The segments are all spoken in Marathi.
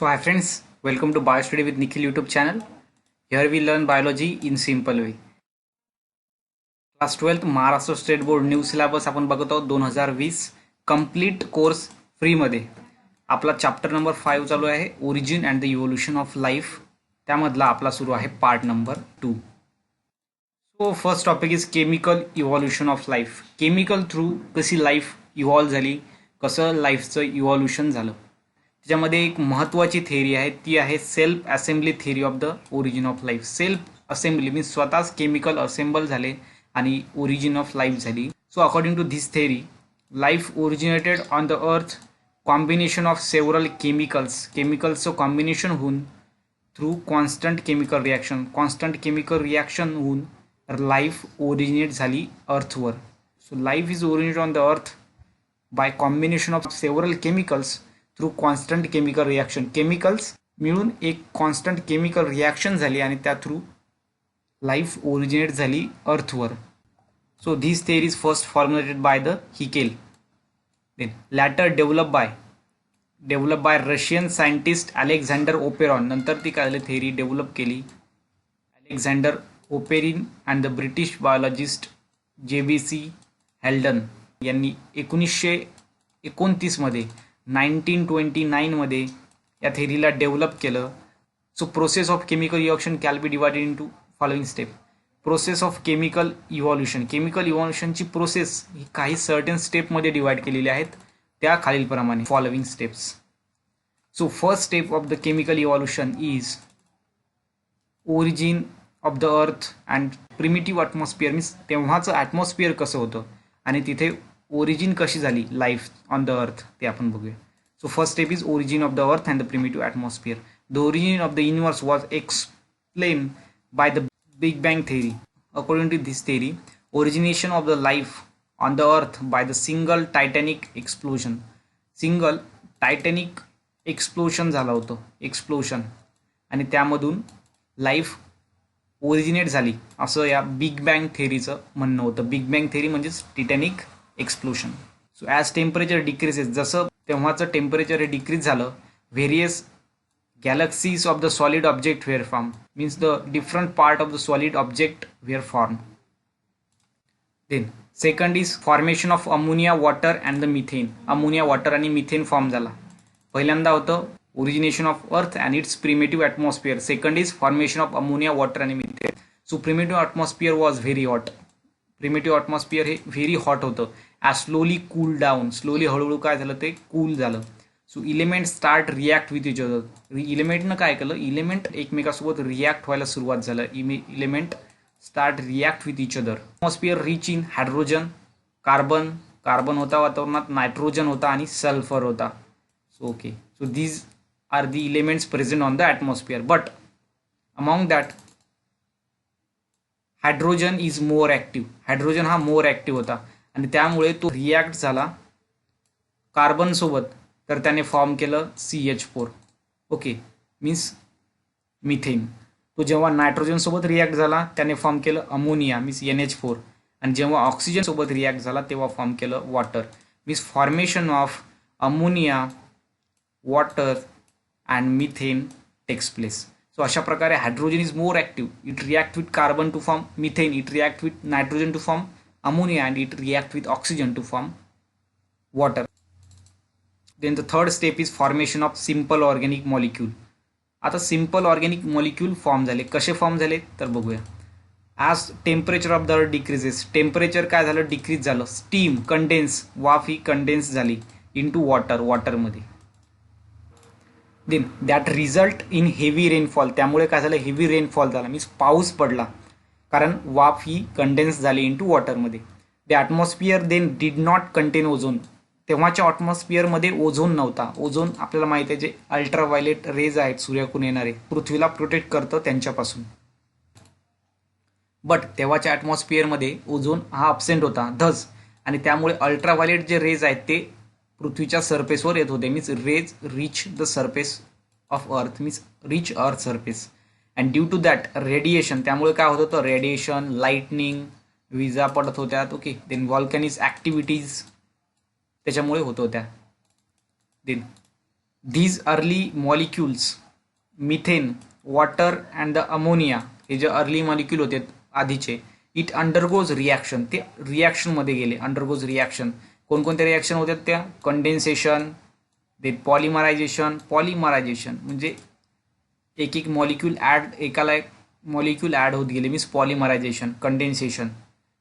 So hi friends, welcome to BioStudy with Nikhil YouTube channel. Here we learn biology in simple way. Class 12th Maharashtra state board new syllabus आपण बघत आहोत 2020 कंप्लीट कोर्स फ्री मध्ये. आपला चॅप्टर नंबर 5 चालू आहे origin and the evolution of life. त्यामधला आपला सुरू आहे part number 2. So first topic is chemical evolution of life. Chemical through कशी लाईफ इव्हॉल्व झाली, कसं लाईफचं इव्होल्यूशन झालं. त्याच्यामध्ये एक महत्त्वाची थेअरी आहे, ती आहे self assembly theory of the origin of life. Self assembly means स्वतःच केमिकल असेंबल झाले आणि ओरिजिन ऑफ लाईफ झाली. So according to this theory life originated on the earth combination of several केमिकल्सचं कॉम्बिनेशन होऊन थ्रू कॉन्स्टंट केमिकल रिॲक्शन होऊन लाईफ ओरिजिनेट झाली अर्थवर. So life is originate on the earth by combination of several chemicals through constant chemical reaction. Chemicals मिळून एक कॉन्स्टंट केमिकल रिॲक्शन झाली आणि त्या थ्रू लाईफ ओरिजिनेट झाली अर्थवर. So this theory is first formulated by the Haeckel, then later develop by Russian scientist Alexander Oparin. नंतर ती काय थेअरी डेव्हलप केली Alexander Oparin and the British biologist JBC Haldane यांनी 1929 मध्ये 1929 मध्ये या थेअरीला डेव्हलप केलं. So process of chemical reaction can be divided into following step. Process of chemical इव्हॉल्युशनची प्रोसेस ही काही सर्टन स्टेपमध्ये डिवाइड केलेली आहेत, त्या खालीलप्रमाणे following steps. So first step of the chemical evolution is origin of the earth and primitive atmosphere. Means तेव्हाचं ॲटमॉस्फिअर कसं होतं आणि तिथे ओरिजिन कशी झाली लाईफ ऑन द अर्थ ते आपण बघूया. So first step is origin of the earth and the primitive atmosphere. The origin of the universe was explain by the big bang theory. According to this theory origination of the life on the earth by the single titanic explosion झालं होतं, एक्सप्लोशन, आणि त्यामधून लाईफ ओरिजिनेट झाली असं या बिग बँग थेअरीचं म्हणणं होतं. बिग बँग थेअरी म्हणजेच titanic explosion. So as temperature decreases, जसं तेव्हाचं टेम्परेचर हे डिक्रीज झालं, various galaxies of the solid object were form. Means the different part of the solid object were form. Then second is formation of ammonia water and the methane. Ammonia water आणि मिथेन फॉर्म झाला. पहिल्यांदा होतं origination of earth and its primitive atmosphere. Second is formation of ammonia water आणि methane. So primitive atmosphere was very hot. Primitive atmosphere हे व्हेरी हॉट होतं. As slowly cool down, slowly हळूहळू काय झालं ते कूल झालं. So element start react with each other. इलेमेंटनं काय केलं, इलेमेंट एकमेकासोबत रिॲक्ट व्हायला सुरुवात झालं. Element start react with each other. Atmosphere rich in hydrogen, carbon होता वातावरणात, नायट्रोजन होता आणि सल्फर होता. So okay, so these are the elements present on the atmosphere. But among that hydrogen is more active. Hydrogen हा मोर ॲक्टिव्ह होता आणि त्यामुळे तो रिॲक्ट झाला कार्बनसोबत, तर त्याने फॉर्म केलं CH4. Okay, means methane. तो जेव्हा नायट्रोजनसोबत रिॲक्ट झाला त्याने फॉर्म केलं अमोनिया मीन्स NH4, आणि जेव्हा ऑक्सिजनसोबत रिॲक्ट झाला तेव्हा फॉर्म केलं water. Means formation of ammonia, water and methane takes place. So अशा प्रकारे hydrogen is more active. It react with carbon to form methane, it react with nitrogen to form ammonia and it react with oxygen to form water. Then the third step is formation of simple organic molecule. आता सिम्पल ऑर्गॅनिक मॉलिक्यूल फॉर्म झाले. कसे फॉर्म झाले तर बघूया. As temperature of the earth decreases, temperature काय झालं, डिक्रीज झालं. स्टीम कंडेन्स, वाफ ही कंडेन्स झाली इंटू वॉटरमध्ये. Then that result in heavy rainfall. त्यामुळे काय झालं, हेवी रेनफॉल झाला मीन्स पाऊस पडला, कारण वाफ ही कंडेन्स झाली इंटू वॉटरमध्ये. The atmosphere then did not contain ozone. तेव्हाच्या ॲटमॉस्फिअरमध्ये ओझोन नव्हता. ओझोन आपल्याला माहिती आहे जे अल्ट्राव्हायलेट रेज आहेत सूर्याकडून येणारे, पृथ्वीला प्रोटेक्ट करतं त्यांच्यापासून. बट तेव्हाच्या ॲटमॉस्फिअरमध्ये ओझोन हा अब्सेंट होता धज, आणि त्यामुळे अल्ट्राव्हायलेट जे रेज आहेत ते पृथ्वीच्या सरफेसवर येत होते. Means rays reach the surface of earth, means reach earth surface. And due to that radiation, त्यामुळे काय होत होतं, रेडिएशन, लाईटनिंग, विजा पडत होत्या. ओके, देन व्हॉल्कॅनिक ॲक्टिव्हिटीज त्याच्यामुळे होत होत्या. Then these early molecules methane water and the ammonia हे जे अर्ली मॉलिक्यूल होते आधीचे इट अंडरगोज रिॲक्शन ते रिॲक्शनमध्ये गेले अंडरगोज रिॲक्शन कोणकोणत्या रिॲक्शन होत्या त्या कंडेन्सेशन देन पॉलिमरायझेशन म्हणजे एक एक मॉलिक्यूल ॲड एकाला एक मॉलिक्यूल ॲड होत गेले means polymerization condensation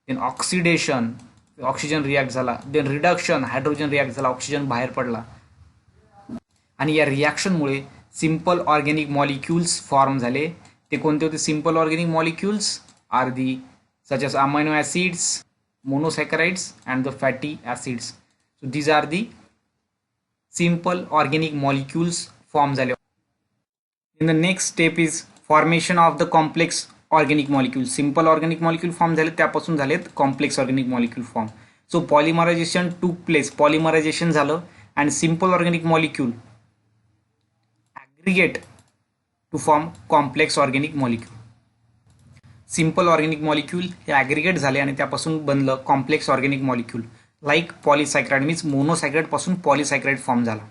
then oxidation oxygen react झाला देन रिडक्शन हायड्रोजन रिॲक्ट झाला ऑक्सिजन बाहेर पडला आणि या रिॲक्शनमुळे सिंपल ऑर्गॅनिक मॉलिक्युल्स फॉर्म झाले ते कोणते होते simple organic molecules are the such as amino acids monosaccharides and the fatty acids so these are the simple organic molecules form झाले in the next step is formation of the complex organic molecule simple organic molecule form झाले त्यापासून झालेत complex organic molecule form so polymerization took place polymerization झालं and simple organic molecule aggregate to form complex organic molecule simple organic molecule हे ॲग्रिगेट झाले आणि त्यापासून बनलं complex organic molecule like polysaccharide means monosaccharide पासून पॉलिसायक्राइड फॉर्म झाला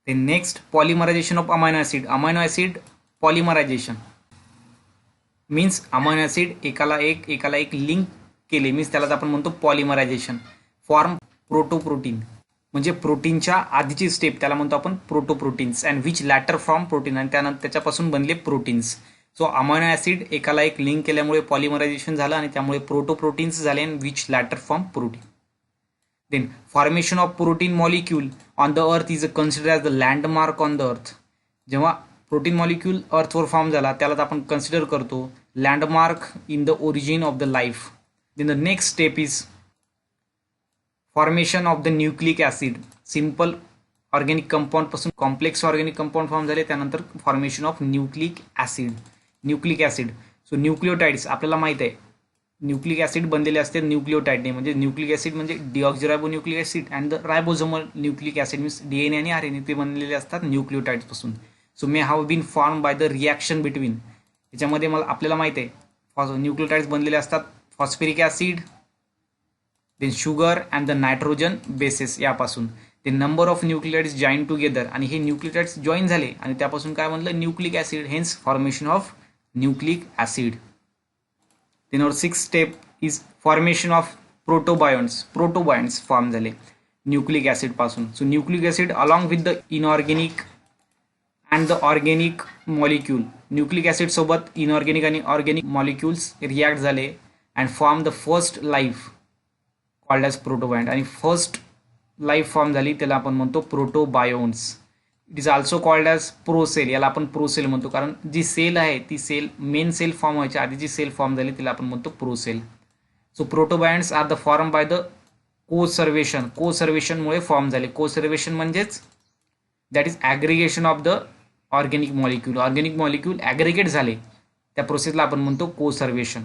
ते next polymerization of amino acid polymerization means amino acid एकाला एक लिंक केले मीन्स त्यालाच आपण म्हणतो पॉलिमरायझेशन फॉर्म प्रोटोप्रोटीन म्हणजे प्रोटीनच्या आधीची स्टेप त्याला म्हणतो आपण protoproteins and which later from protein आणि त्यानंतर त्याच्यापासून बनले प्रोटीन्स सो अमायनो ॲसिड एकाला एक लिंक केल्यामुळे पॉलिमरायझेशन झालं आणि त्यामुळे प्रोटोप्रोटीन्स झाले and which later from protein then formation of protein molecule on the earth is consider as the landmark on the earth जेव्हा प्रोटीन मॉलिक्यूल अर्थवर फॉर्म झाला त्याला आपण कन्सिडर करतो landmark in the origin of the life then the next step is formation of the nucleic acid simple organic कंपाऊंडपासून कॉम्प्लेक्स ऑर्गॅनिक कंपाऊंड फॉर्म झाले त्यानंतर formation of nucleic acid so nucleotides आपल्याला माहीत आहे न्यूक्लिक ॲसिड बनलेले असते न्यूक्लिओटाइडने म्हणजे न्यूक्लिक ॲसिड म्हणजे deoxyribo nucleic acid and the ribosomal nucleic acid means DNA आणि RNA ते बनलेले असतात न्यूक्लिओटाइड्सपासून so may have been form by the reaction between याच्यामध्ये मला आपल्याला माहिती आहे न्यूक्लिओटाइड्स बनलेले असतात phosphoric acid then sugar and the nitrogen bases यापासून ते number of nucleotides join together आणि हे न्यूक्लिओटाइड्स जॉईन झाले आणि त्यापासून काय बनलं nucleic acid hence formation of nucleic acid then और six step is formation of protobionts form झाले न्यूक्लिक ॲसिड पासून so nucleic acid along with the inorganic and the organic molecule nucleic acid सोबत इनऑर्गॅनिक आणि ऑर्गॅनिक मॉलिक्युल्स रिॲक्ट झाले and form the first life called as protobiont आणि फर्स्ट लाईफ फॉर्म झाली त्याला आपण म्हणतो protobionts it is also called as procell याला आपण प्रोसेल म्हणतो कारण जी सेल आहे ती सेल मेन सेल फॉर्म व्हायच्या आधी जी सेल फॉर्म झाली तिला आपण म्हणतो procell so protobionts are the form by the कोसर्वेशनमुळे फॉर्म झाले कोसर्वेशन म्हणजेच that is aggregation of the organic molecule aggregate झाले त्या प्रोसेसला आपण म्हणतो coacervation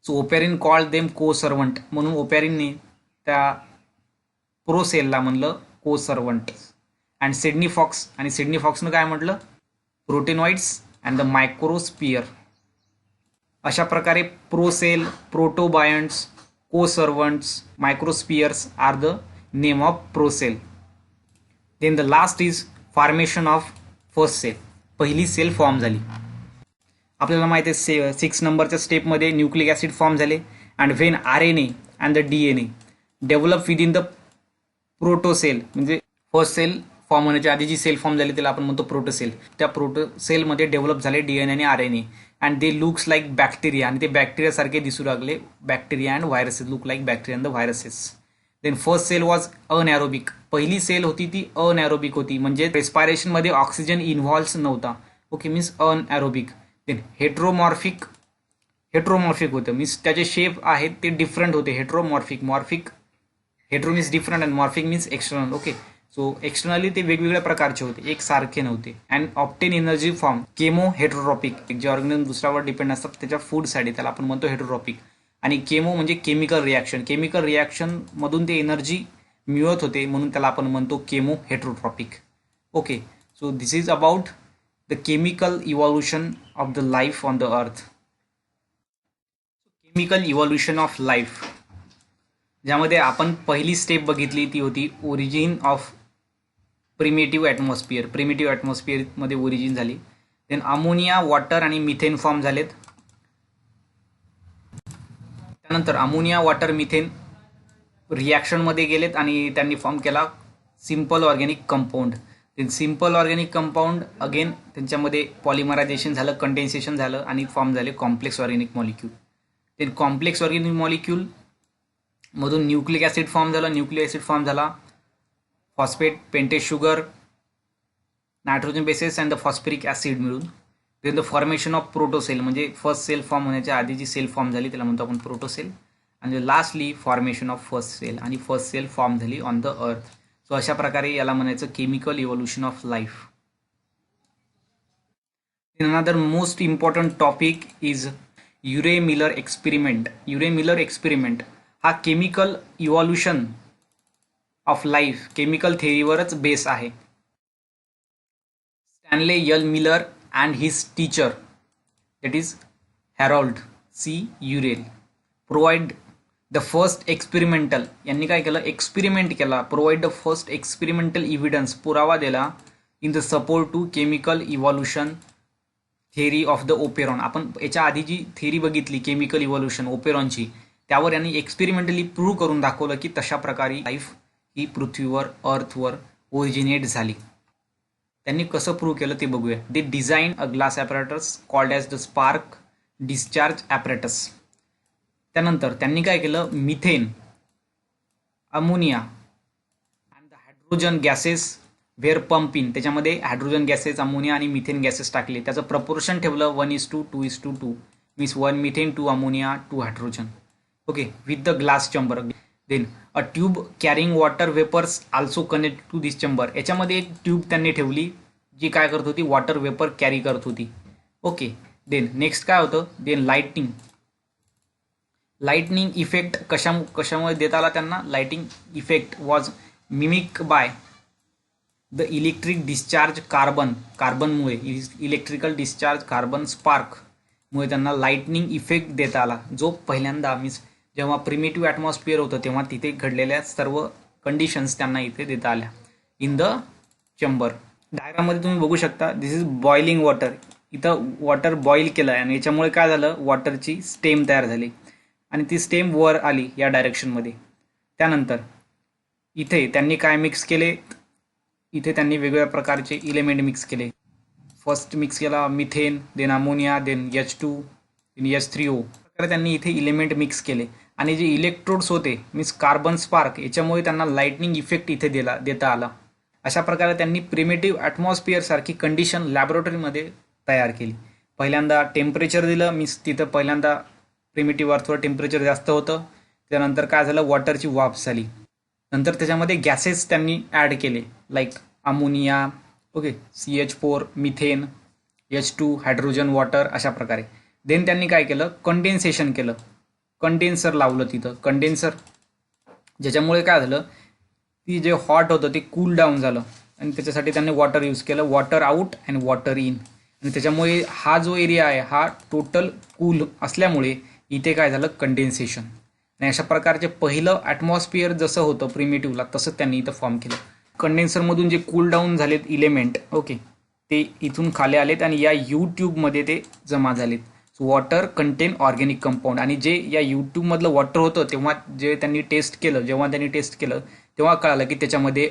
so Oparin called them coacervate म्हणून ओपॅरिनने त्या प्रोसेलला म्हणलं कोसर्वंट अँड सिडनी फॉक्सनं काय म्हटलं प्रोटेनॉइड्स अँड द मायक्रोस्पियर अशा प्रकारे procell protobionts coacervates microspheres are the name of procell then the last is formation of first cell पहिली सेल फॉर्म झाली आपल्याला माहिती आहे 6 नंबरच्या स्टेपमध्ये न्यूक्लिक ॲसिड फॉर्म झाले and when RNA and the DNA develop within the protocell म्हणजे फर्स्ट सेल फॉर्म होण्याच्या आधी जी सेल फॉर्म झाली त्याला आपण म्हणतो प्रोटोसेल त्या प्रोटोसेलमध्ये डेव्हलप झाले DNA आणि RNA and they looks like bacteria आणि ते बॅक्टेरियासारखे दिसू लागले bacteria and viruses look like bacteria and the viruses then first cell was anaerobic पहिली सेल होती ती अनॅरोबिक होती म्हणजे रेस्पायरेशनमध्ये ऑक्सिजन इन्व्हॉल्व्ह नव्हता okay means anaerobic then heteromorphic होतं मीन्स त्याचे शेप आहेत ते डिफरंट होते hetero means different and morphic means external okay so externally ते वेगवेगळ्या प्रकारचे होते एक सारखे नव्हते and obtain energy form chemo heterotrophic जे ऑर्गॅनिझम दुसऱ्यावर डिपेंड असतात त्याच्या फूडसाठी त्याला आपण म्हणतो हेट्रोट्रॉपिक आणि केमो म्हणजे केमिकल रिॲक्शन मधून ते एनर्जी मिळत होते म्हणून त्याला आपण म्हणतो chemo heterotrophic okay so this is about the chemical evolution of the life on the अर्थ केमिकल इव्हॉल्युशन ऑफ लाईफ ज्यामध्ये आपण पहिली स्टेप बघितली ती होती ओरिजिन ऑफ प्रिमेटिव्ह ॲटमॉस्फिअरमध्ये ओरिजिन झाली. देन अमोनिया, वॉटर आणि मिथेन फॉर्म झालेत. त्यानंतर अमोनिया, वॉटर, मिथेन रिॲक्शनमध्ये गेलेत आणि त्यांनी फॉर्म केला simple organic compound. Simple organic compound again त्यांच्यामध्ये पॉलिमरायझेशन झालं, कंडेन्सेशन झालं आणि फॉर्म झाले complex organic molecule. Then complex organic molecule मधून न्यूक्लिक ॲसिड फॉर्म झाला, phosphate, pentose sugar, nitrogen bases and the phosphoric acid मिळून. Then the formation of protocell, म्हणजे फर्स्ट सेल फॉर्म होण्याच्या आधी जी सेल फॉर्म झाली त्याला म्हणतो आपण प्रोटोसेल. आणि lastly formation of first cell, आणि फर्स्ट सेल फॉर्म झाली ऑन द अर्थ. सो अशा प्रकारे याला म्हणायचं chemical evolution of life. Another most important topic is Urey Miller experiment हा chemical evolution of life chemical थेअरीवरच बेस आहे. Stanley L Miller and his teacher that is Harold C Urey provide the first experimental, यांनी काय केलं, एक्सपेरिमेंट केला, provide the first experimental evidence, पुरावा दिला in the support to chemical evolution theory of the Oparin. आपण याच्या आधी जी थेअरी बघितली केमिकल इव्होल्युशन ओपेरॉनची, त्यावर यांनी एक्सपेरिमेंटली प्रूव्ह करून दाखवलं की तशा प्रकारे लाईफ ही पृथ्वीवर अर्थवर ओरिजिनेट झाली. त्यांनी कसं प्रूव्ह केलं ते बघूया. They design a glass apparatus called as the spark discharge apparatus. त्यानंतर त्यांनी काय केलं, methane, ammonia and the hydrogen gases were pump in, त्याच्यामध्ये हायड्रोजन गॅसेस, अमोनिया आणि मिथेन गॅसेस टाकले. त्याचं प्रपोर्शन ठेवलं 1:2:2 means 1 methane 2 ammonia 2 hydrogen. Okay, with the glass chamber. Then a tube carrying water vapours also connect to this chamber. याच्यामध्ये एक ट्यूब त्यांनी ठेवली जी काय करत होती, वॉटर वेपर कॅरी करत होती. ओके, देन नेक्स्ट काय होतं, देन लाइटनिंग इफेक्ट कशामुळे देता आला त्यांना, lighting effect was mimic by the electric discharge कार्बनमुळे, इलेक्ट्रिकल डिस्चार्ज कार्बन स्पार्कमुळे त्यांना लाइटनिंग इफेक्ट देता आला, जो पहिल्यांदा मीन्स जेव्हा प्रिमेटिव्ह ॲटमॉस्फिअर होतं तेव्हा तिथे घडलेल्या सर्व कंडिशन्स त्यांना इथे देता आल्या इन द चेंबर. डायग्राममध्ये तुम्ही बघू शकता, दिस इज बॉइलिंग वॉटर. इथं वॉटर बॉईल केलं आहे आणि याच्यामुळे काय झालं, वॉटरची स्टेम तयार झाली आणि ती स्टेम वर आली या डायरेक्शनमध्ये. त्यानंतर इथे त्यांनी काय मिक्स केले, इथे त्यांनी वेगवेगळ्या प्रकारचे इलेमेंट मिक्स केले. फर्स्ट मिक्स केला methane, then ammonia, then H2, then H3O. तर त्यांनी इथे इलेमेंट मिक्स केले आणि जे इलेक्ट्रोड्स होते मीन्स कार्बन स्पार्क, याच्यामुळे त्यांना लाइटनिंग इफेक्ट इथे देता आला. अशा प्रकारे त्यांनी प्रिमेटिव्ह ॲटमॉस्फिअर सारखी कंडिशन लॅबोरेटरीमध्ये तयार केली. पहिल्यांदा टेम्परेचर दिलं, मीन्स तिथं पहिल्यांदा प्रिमेटिव्ह अर्थवर टेम्परेचर जास्त होतं. त्यानंतर काय झालं, वॉटरची वाफ झाली. नंतर त्याच्यामध्ये गॅसेस त्यांनी ॲड केले like ammonia, okay, CH4, methane, H2, hydrogen, water, अशा प्रकारे. देन त्यांनी काय केलं, कंडेन्सेशन केलं, कंडेन्सर लावलं तिथं, कंडेन्सर, ज्याच्यामुळे काय झालं, ती जे हॉट होतं ते कूल डाऊन झालं आणि त्याच्यासाठी त्यांनी वॉटर यूज केलं, water out and water in. आणि त्याच्यामुळे हा जो एरिया आहे हा टोटल कूल असल्यामुळे इथे काय झालं, कंडेन्सेशन. आणि अशा प्रकारचे पहिलं ॲटमॉस्फिअर जसं होतं प्रिमेटिव्हला तसं त्यांनी इथं फॉर्म केलं. कंडेन्सरमधून जे कूल डाऊन झालेत इलेमेंट, ओके, ते इथून खाली आलेत आणि या ट्यूबमध्ये ते जमा झालेत. So water content organic compound. आणि जे या ट्यूबमधलं वॉटर होतं तेव्हा जेव्हा त्यांनी टेस्ट केलं तेव्हा कळालं की त्याच्यामध्ये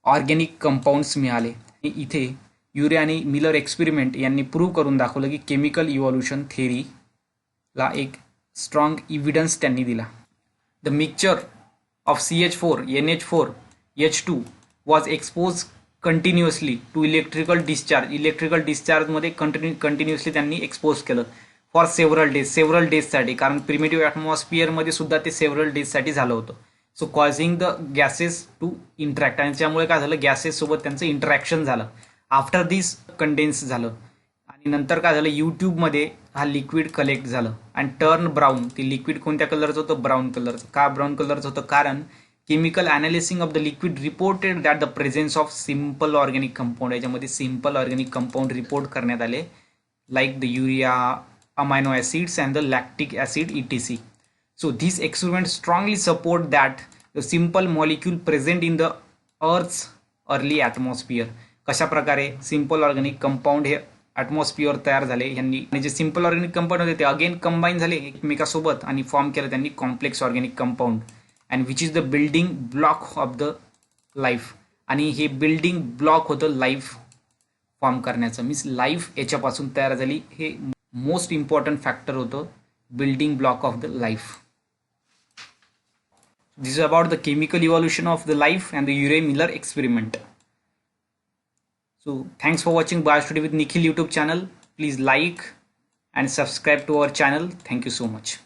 ऑर्गॅनिक कंपाऊंड्स मिळाले. इथे युरे आणि मिलर एक्सपेरिमेंट यांनी प्रूव्ह करून दाखवलं की केमिकल इव्होल्युशन थेअरीला एक स्ट्रॉंग इव्हिडन्स त्यांनी दिला. The mixture of CH4, NH4, H2 was expose continuously to electrical डिस्चार्जमध्ये कंटिन्युअसली त्यांनी एक्सपोज केलं फॉर सेव्हरल डेजसाठी, कारण प्रिमेटिव्ह ॲटमॉस्फिअरमध्ये सुद्धा ते सेव्हरल डेजसाठी झालं होतं. So causing the gases to interact, आणि त्यामुळे काय झालं, गॅसेससोबत त्यांचं इंटरॅक्शन झालं. आफ्टर दिस कंडेन्स झालं आणि नंतर काय झालं, यूट्यूबमध्ये हा लिक्विड कलेक्ट झालं आणि टर्न ब्राऊन. ते लिक्विड कोणत्या कलरचं होतं, ब्राऊन कलरचं. का ब्राऊन कलरचं होतं, कारण chemical analysing of the liquid reported that the presence of simple organic compound, याच्यामध्ये सिम्पल ऑर्गॅनिक कंपाऊंड रिपोर्ट करण्यात आले like the urea, amino acids and the lactic acid ETC. So these experiments strongly support that the simple molecule present in the early atmosphere. कशा प्रकारे सिम्पल ऑर्गॅनिक कंपाऊंड हे ॲटमॉस्फिअर तयार झाले यांनी, आणि जे सिम्पल ऑर्गॅनिक कंपाऊंड होते ते अगेन कंबाईन झाले एकमेकासोबत आणि फॉर्म केलं त्यांनी complex organic compound, and which is the building block of the life. आणि हे बिल्डिंग ब्लॉक होतं लाईफ फॉर्म करण्याचं, मीन्स लाईफ याच्यापासून तयार झाली. हे मोस्ट इम्पॉर्टंट फॅक्टर होतं, building block of the life. This is about the chemical evolution of the life and the Urey-Miller experiment. So thanks for watching Biostudy with Nikhil YouTube channel. Please like and subscribe to our channel. Thank you so much.